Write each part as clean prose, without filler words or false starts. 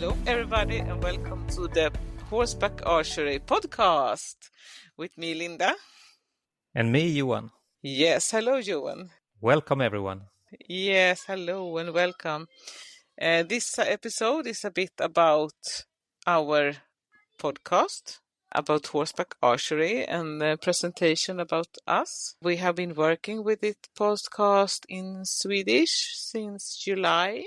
Hello, everybody, and welcome to the Horseback Archery podcast with me, Linda. And me, Johan. Yes, hello, Johan. Welcome, everyone. Yes, hello and welcome. This episode is a bit about our podcast, about Horseback Archery and the presentation about us. We have been working with this podcast in Swedish since July.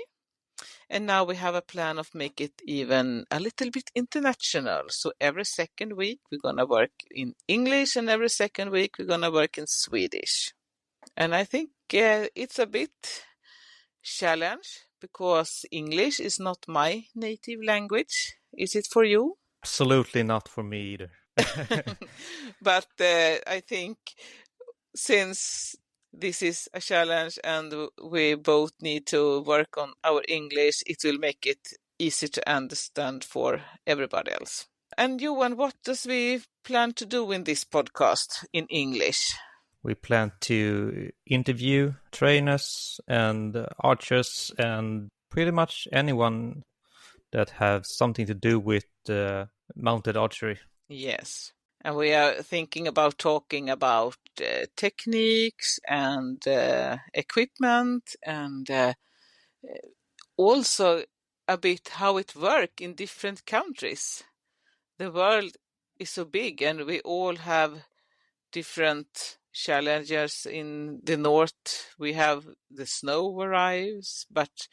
And now we have a plan of make it even a little bit international. So every second week we're going to work in English and every second week we're going to work in Swedish. And I think it's a bit challenge because English is not my native language. Is it for you? Absolutely not for me either. But I think since this is a challenge and we both need to work on our English, it will make it easy to understand for everybody else. And Johan, what does we plan to do in this podcast in English? We plan to interview trainers and archers and pretty much anyone that has something to do with mounted archery. Yes. And we are thinking about talking about techniques and equipment and also a bit how it works in different countries. The world is so big and we all have different challenges. In the north, we have the snow arrives, but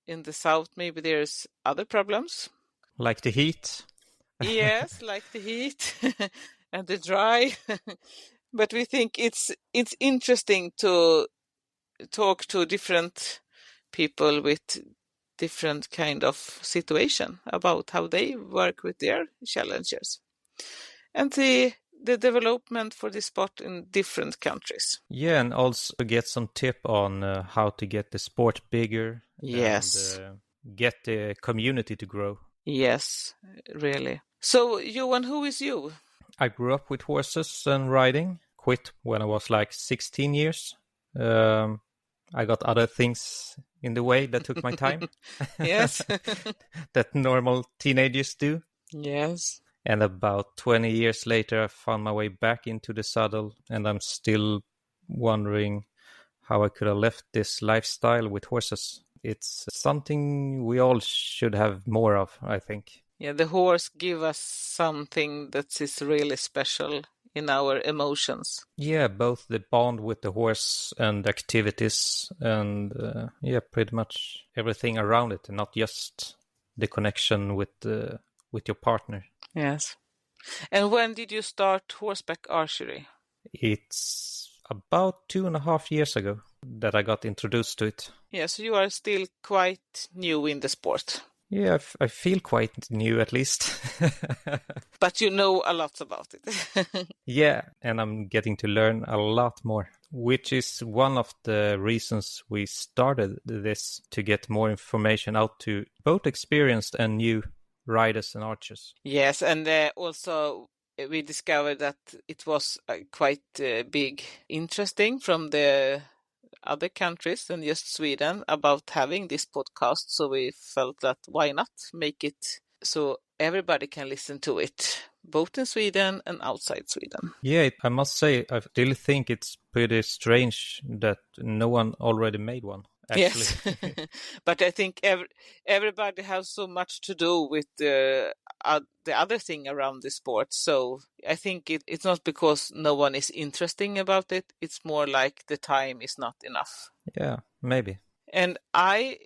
in the south, maybe there's other problems. Like the heat. Yes, like the heat and the dry. But we think it's interesting to talk to different people with different kind of situation about how they work with their challenges and the development for the sport in different countries. Yeah, and also get some tip on how to get the sport bigger. Yes. And get the community to grow. Yes, really. So, Johan, who is you? I grew up with horses and riding. Quit when I was like 16 years. I got other things in the way that took my time. Yes. That normal teenagers do. Yes. And about 20 years later, I found my way back into the saddle, and I'm still wondering how I could have left this lifestyle with horses. It's something we all should have more of, I think. Yeah, the horse give us something that is really special in our emotions. Yeah, both the bond with the horse and activities and pretty much everything around it, and not just the connection with your partner. Yes. And when did you start horseback archery? It's about 2.5 years ago that I got introduced to it. Yeah, so you are still quite new in the sport. Yeah, I feel quite new at least. But you know a lot about it. Yeah, and I'm getting to learn a lot more, which is one of the reasons we started this, to get more information out to both experienced and new riders and archers. Yes, and also we discovered that it was quite big interesting from the other countries than just Sweden about having this podcast. So we felt that why not make it so everybody can listen to it, both in Sweden and outside Sweden. Yeah, I must say, I still think it's pretty strange that no one already made one. Actually. Yes, but I think everybody has so much to do with the other thing around the sport. So I think it's not because no one is interesting about it. It's more like the time is not enough. Yeah, maybe. And I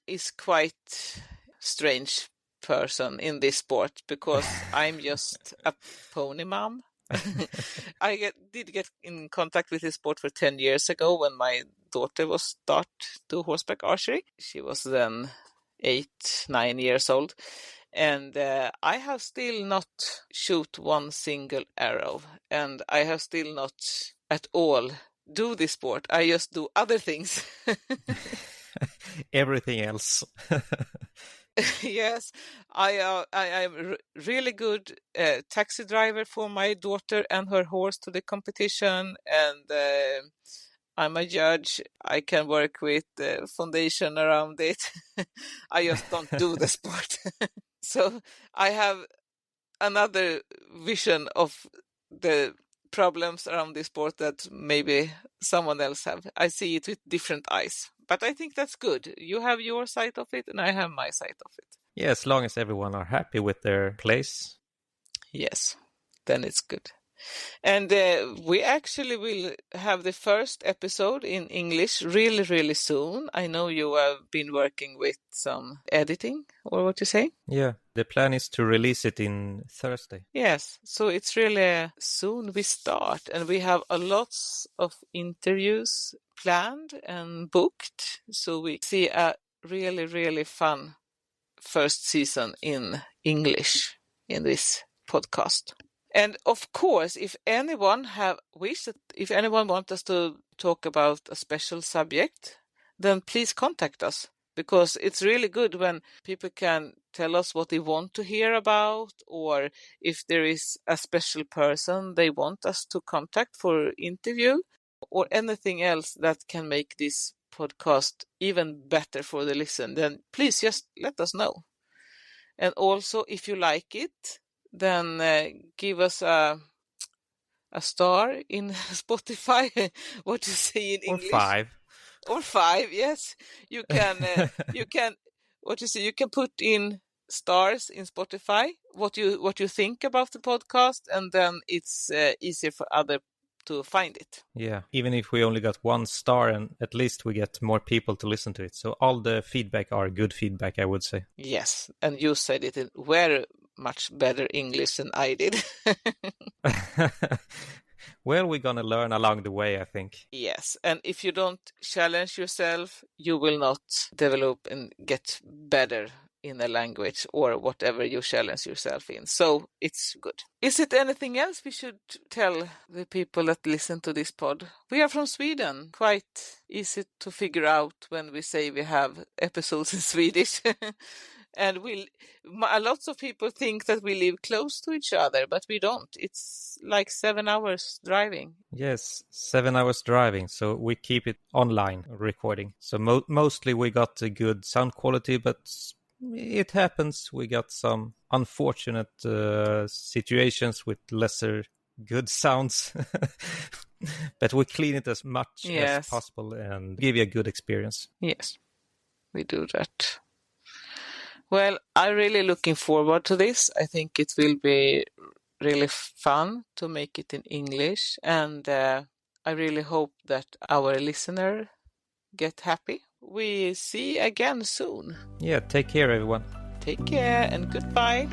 is quite strange person in this sport because I'm just a pony mom. I did get in contact with this sport for 10 years ago when my daughter was start to horseback archery. She was then 8-9 years old. And I have still not shoot one single arrow. And I have still not at all do this sport. I just do other things. Everything else. Yes, I am really good taxi driver for my daughter and her horse to the competition, and I'm a judge. I can work with the foundation around it. I just don't do the sport. So I have another vision of the problems around this sport that maybe someone else have. I see it with different eyes, but I think that's good. You have your side of it and I have my side of it. Yeah, as long as everyone are happy with their place. Yes, then it's good. And we actually will have the first episode in English really, really soon. I know you have been working with some editing, or what you say? Yeah, the plan is to release it in Thursday. Yes, so it's really soon we start, and we have a lots of interviews planned and booked. So we see a really, really fun first season in English in this podcast. And of course, if anyone wants us to talk about a special subject, then please contact us, because it's really good when people can tell us what they want to hear about, or if there is a special person they want us to contact for interview, or anything else that can make this podcast even better for the listen, then please just let us know. And also, if you like it, then give us a star in Spotify. What you say in Or English? 5. Or 5, yes. You can you can put in stars in Spotify what you think about the podcast, and then it's easier for other to find it. Yeah, even if we only got 1 star, and at least we get more people to listen to it. So all the feedback are good feedback, I would say. Yes, and you said it in very much better English than I did. Well, we're gonna learn along the way, I think. Yes, and if you don't challenge yourself, you will not develop and get better in a language or whatever you challenge yourself in. So it's good. Is it anything else we should tell the people that listen to this pod? We are from Sweden. Quite easy to figure out when we say we have episodes in Swedish. And lots of people think that we live close to each other, but we don't. It's like 7 hours driving. Yes, 7 hours driving, so we keep it online recording. So mostly we got a good sound quality, but it happens. We got some unfortunate situations with lesser good sounds. But we clean it as much as possible and give you a good experience. Yes, we do that. Well, I'm really looking forward to this. I think it will be really fun to make it in English, and I really hope that our listener get happy. We see again soon. Yeah, take care, everyone. Take care and goodbye.